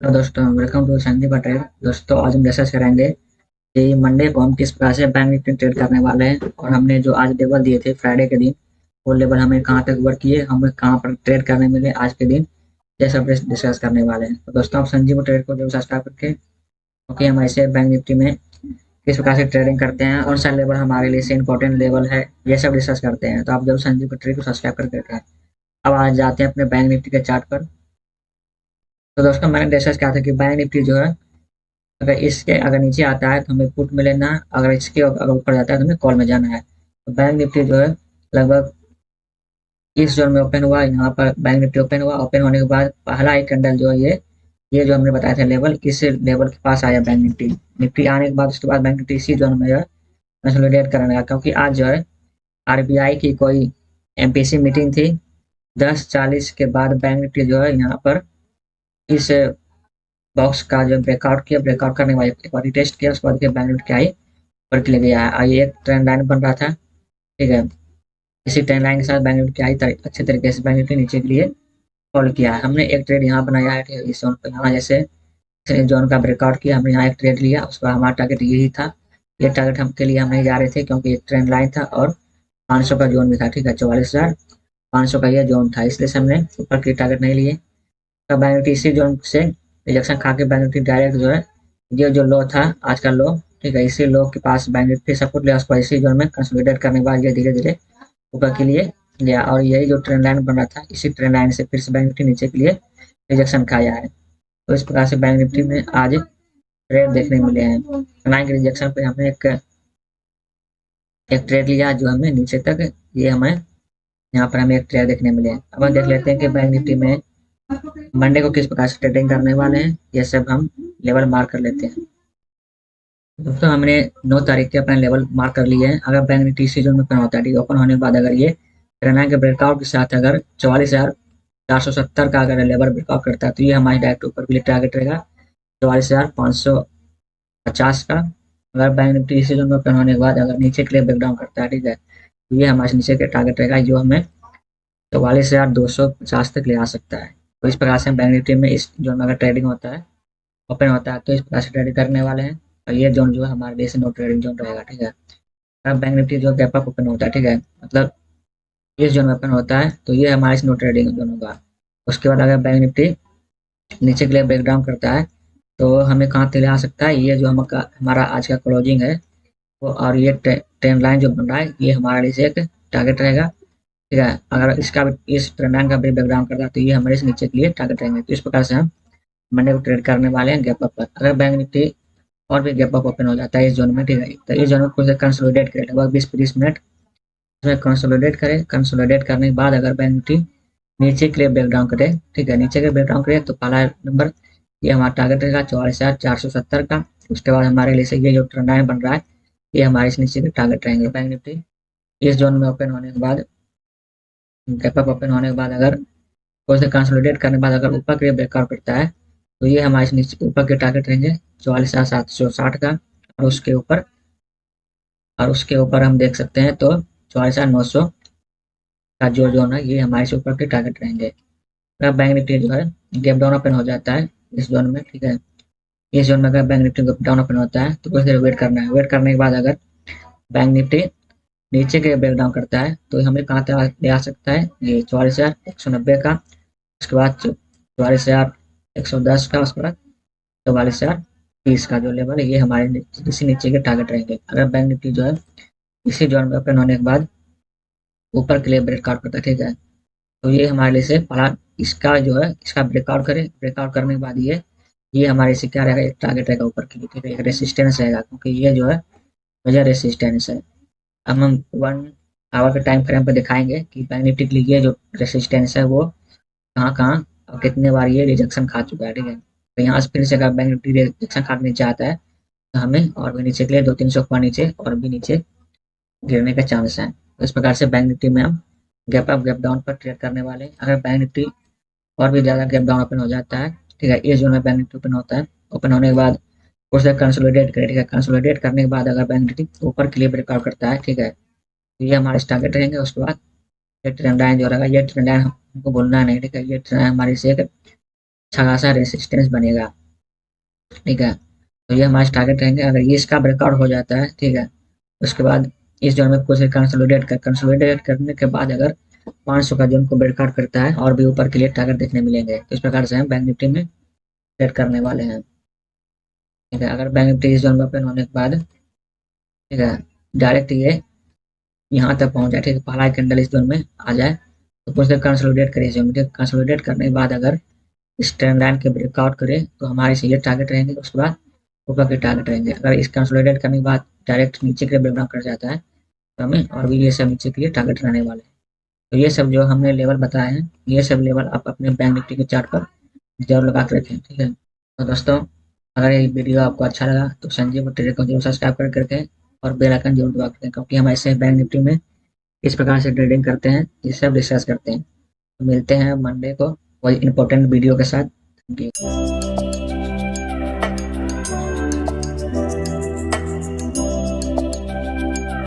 तो दोस्तों welcome to Sanjeev का ट्रेड। दोस्तों आज हम डिस्कस करेंगे कि मंडे को हम किस प्रकार से बैंक निफ्टी ट्रेड करने वाले हैं और हमने जो आज लेवल दिए थे फ्राइडे के दिन वो लेवल हमें कहाँ तक वर्क किए, हमें कहाँ पर ट्रेड करने मिले आज के दिन, ये सब डिस्कस करने वाले हैं। तो दोस्तों आप संजीव ट्रेड को जरूर सब्सक्राइब करके, क्योंकि हम ऐसे बैंक निफ्टी में किस प्रकार से ट्रेडिंग करते हैं और सा लेवल हमारे लिए से इंपॉर्टेंट लेवल है, ये सब डिस्कस करते हैं। तो आप जरूर संजीव को ट्रेड को सब्सक्राइब करके रखें। अब आज जाते हैं अपने बैंक निफ्टी के चार्ट पर। तो दोस्तों मैंने डिस्कस किया था कि बैंक निफ्टी जो है अगर नीचे आता है तो हमें पुट में लेना है, अगर इसके अगर ऊपर जाता है तो हमें कॉल में जाना है। तो बैंक निफ्टी जो है लगभग इस जोन में ओपन हुआ, यहाँ पर बैंक निफ्टी ओपन हुआ। ओपन होने के बाद पहला एक कैंडल जो है ये जो हमने बताया था लेवल, इस लेवल के पास आया बैंक निफ्टी। निफ्टी आने के बाद उसके बाद बैंक निफ्टी इसी जोन में जो है कंसोलिडेट करने लगा, क्योंकि आज जो है आरबीआई की कोई एमपीसी मीटिंग थी। 10:40 के बाद बैंक निफ्टी जो है यहाँ पर इस बॉक्स का जो ब्रेकआउट किया, ब्रेकआउट करने के बाद एक बार टेस्ट किया, उसके बाद बैंक निफ्टी आई ऊपर के लिए गया। आइए एक ट्रेंड लाइन बन रहा था, ठीक है। इसी ट्रेंड लाइन के साथ बैंक निफ्टी आई अच्छे तरीके से बैंक निफ्टी नीचे के लिए फॉलो किया है। हमने एक ट्रेड यहाँ बनाया है, ठीक है। इस जोन पर यहाँ जैसे जोन का ब्रेकआउट किया, हमने यहाँ एक ट्रेड लिया, उसका हमारा टारगेट यही था। ये टारगेट हम के लिए हम नहीं जा रहे थे, क्योंकि एक ट्रेंड लाइन था और 500 का जोन भी था, ठीक है। 44,500 का ये जोन था, इसलिए से हमने ऊपर के टारगेट नहीं लिए। तब बैंक निफ्टी इसी जोन से रिजेक्शन खा के बैंक निफ्टी डायरेक्ट जो है ये जो लो था आज का लो, ठीक है, इसी लो के पास बैंक निफ्टी सपोर्ट लिया, उसको इसी जोन में कंसोलिडेट करने के बाद ये धीरे धीरे ऊपर के लिए गया। और यही जो ट्रेंड लाइन बन रहा था, इसी ट्रेंड लाइन से फिर से बैंक निफ्टी नीचे के लिए रिजेक्शन खाया है। तो इस प्रकार से बैंक निफ्टी में आज ट्रेड देखने मिले हैं। लाइन के रिजेक्शन पे हमने एक ट्रेड लिया जो हमें नीचे तक, ये हमें यहाँ पर हमें एक ट्रेड देखने मिले हैं। अब हम देख लेते हैं कि बैंक निफ्टी में मंडे को किस प्रकार से ट्रेडिंग करने वाले हैं, ये सब हम लेवल मार्क कर लेते हैं। दोस्तों हमने 9 तारीख के अपना लेवल मार्क कर लिए हैं। अगर बैंक निफ्टी इसी जोन में ओपन होता है, ठीक है, ओपन होने के बाद अगर ये ट्रेंड के ब्रेकआउट के साथ अगर 44,470 का अगर लेवल ब्रेकआउट करता है तो ये हमारे डायरेक्ट ऊपर के लिए टारगेट रहेगा 44,550 का। अगर बैंक निफ्टी इसी जोन में ओपन होने के बाद अगर नीचे के लिए ब्रेकडाउन करता है, ठीक है, तो ये हमारे नीचे के टारगेट रहेगा जो हमें 44,250 तक ले आ सकता है। तो इस प्रकार से हम बैंक निफ्टी में इस जोन में अगर ट्रेडिंग होता है, ओपन होता है, तो इस प्रकार से ट्रेडिंग करने वाले हैं। और ये जोन जो है हमारे लिए नो ट्रेडिंग जोन रहेगा, ठीक है। अब बैंक निफ्टी जो गैप अप ओपन होता है, ठीक है, मतलब इस जोन में ओपन होता है तो ये हमारे नो ट्रेडिंग जोन होगा। उसके बाद अगर बैंक निफ्टी नीचे के लिए ब्रेकडाउन करता है तो हमें कहाँ तक ले आ सकता है, ये जो हमारा आज का क्लोजिंग है वो, और ये ट्रेंड लाइन जो बन रहा है ये हमारे लिए एक टारगेट रहेगा, ठीक है। अगर इस ट्रेंड लाइन का भी ब्रेकडाउन करता है तो ये हमारे से नीचे के लिए टारगेट रहेंगे। तो इस प्रकार से हम मंडे को ट्रेड करने वाले हैं गैप अप पर। अगर बैंक निफ्टी और भी गैप अप ओपन हो जाता है इस जोन में, ठीक है, तो इस जोन में कुछ कंसोलिडेट करें लगभग 20-25 मिनट, इसमें कंसोलिडेट करें। कंसोलिडेट करने के बाद अगर बैंक निफ्टी नीचे के लिए ब्रेकडाउन करे, ठीक है, नीचे के ब्रेकडाउन करे तो पहला नंबर ये हमारा टारगेट रहेगा 44,470 का। उसके बाद हमारे लिए से ये जो ट्रेंड लाइन बन रहा है ये हमारे इस नीचे के टारगेट रहेंगे। बैंक निफ्टी इस जोन में ओपन होने के बाद, गैप अप ओपन होने के बाद अगर उसे कंसोलिडेट करने के बाद अगर ऊपर के लिए ब्रेकआउट करता है तो ये हमारे नीचे ऊपर के टारगेट रहेंगे 44,760 का। और उसके ऊपर हम देख सकते हैं तो 44,900 का जो जोन है ये हमारे से ऊपर के टारगेट रहेंगे। अगर बैंक निफ्टी जो है गैप डाउन ओपन हो जाता है इस जोन में, ठीक है, इस जोन में अगर bank Nifty gap down open होता है तो कुछ देर वेट करना है। वेट करने के बाद अगर बैंक निफ्टी नीचे के ब्रेक डाउन करता है तो हमें कहाँ तक ले आ सकता है, ये 44,190 का। उसके बाद 44,110 का। उसके बाद 44,030 का जो लेवल है ये हमारे इसी नीचे के टारगेट रहेंगे। अगर बैंक निफ्टी जो है इसी जोन में ओपन होने के बाद ऊपर के लिए ब्रेकआउट करता है, ठीक है, तो ये हमारे लिए से पहला इसका जो है इसका ब्रेकआउट करे। ब्रेकआउट करने के बाद ये हमारे से क्या रहेगा, एक टारगेट रहेगा ऊपर के लिए, ठीक है, एक रेसिस्टेंस रहेगा, क्योंकि ये जो है मेजर रेसिस्टेंस है। अब हम 1 आवर के टाइम फ्रेम पर दिखाएंगे कि बैंक निफ्टी के लिए जो रेसिस्टेंस है वो कहाँ कहाँ और कितने बार ये रिजेक्शन खा चुका है, ठीक है। तो यहाँ से फिर से अगर बैंक निफ्टी रिजेक्शन खा के नीचे आता है तो हमें और भी नीचे के लिए 200-300 पॉइंट नीचे और भी नीचे गिरने का चांस है। तो इस प्रकार से बैंक निफ्टी में हम गैप अप गैप डाउन पर ट्रेड करने वाले हैं। अगर बैंक निफ्टी और भी ज़्यादा गैप डाउन ओपन हो जाता है, ठीक है, इस जोन में बैंक निफ्टी ओपन होता है, ओपन होने के बाद उसे कंसोलिडेट करें, ठीक है, कंसोलिडेट करने के बाद अगर बैंक निफ्टी ऊपर के लिए ब्रेकआउट करता है, ठीक है, तो ये हमारे टारगेट रहेंगे। उसके बाद ये ट्रेंड लाइन जो रहेगा, ये ट्रेंड लाइन हमको भूलना नहीं, ठीक है, ये ट्रेंड लाइन हमारी से एक अच्छा खासा रेसिस्टेंस बनेगा। ठीक है, तो ये हमारे टारगेट रहेंगे। अगर ये इसका ब्रेकआउट हो जाता है, ठीक है, उसके बाद इस जोन में कुछ कंसोलिडेट करने के बाद अगर 500 का जोन को ब्रेकआउट करता है और भी ऊपर के लिए टारगेट देखने मिलेंगे। इस प्रकार से हम बैंक निफ्टी में ट्रेड करने वाले हैं। ठीक है, अगर बैंक निफ्टी इस जोन में ओपन होने के बाद, ठीक है, डायरेक्ट ये यहाँ तक पहुंच जाए, ठीक है, पहला कैंडल इस जोन में आ जाए तो कुछ देर कंसोलिडेट करें इस जोन में। कंसोलिडेट करने के बाद अगर इस ट्रेंड लाइन के ब्रेकआउट करे तो हमारे से ये टारगेट रहेंगे, उसके बाद ऊपर के टारगेट रहेंगे। अगर इस कंसोलिडेट करने के बाद डायरेक्ट नीचे के ब्रेकडाउन कर जाता है तो हमें और भी ये सब नीचे के लिए टारगेट रहने वाले हैं। तो ये सब जो हमने लेवल बताए हैं, ये सब लेवल आप अपने बैंक निफ्टी के चार्ट पर जरूर लगा के रखें। ठीक है, तो दोस्तों, अगर ये वीडियो आपको अच्छा लगा तो संजीव ट्रेडर को जरूर सब्सक्राइब कर करके और बेल आइकन जरूर दबा करके, क्योंकि हम ऐसे बैंक निफ्टी में इस प्रकार से ट्रेडिंग करते हैं, ये सब डिस्कस करते हैं। तो मिलते हैं मंडे को कोई इंपॉर्टेंट वीडियो के साथ। Thank you.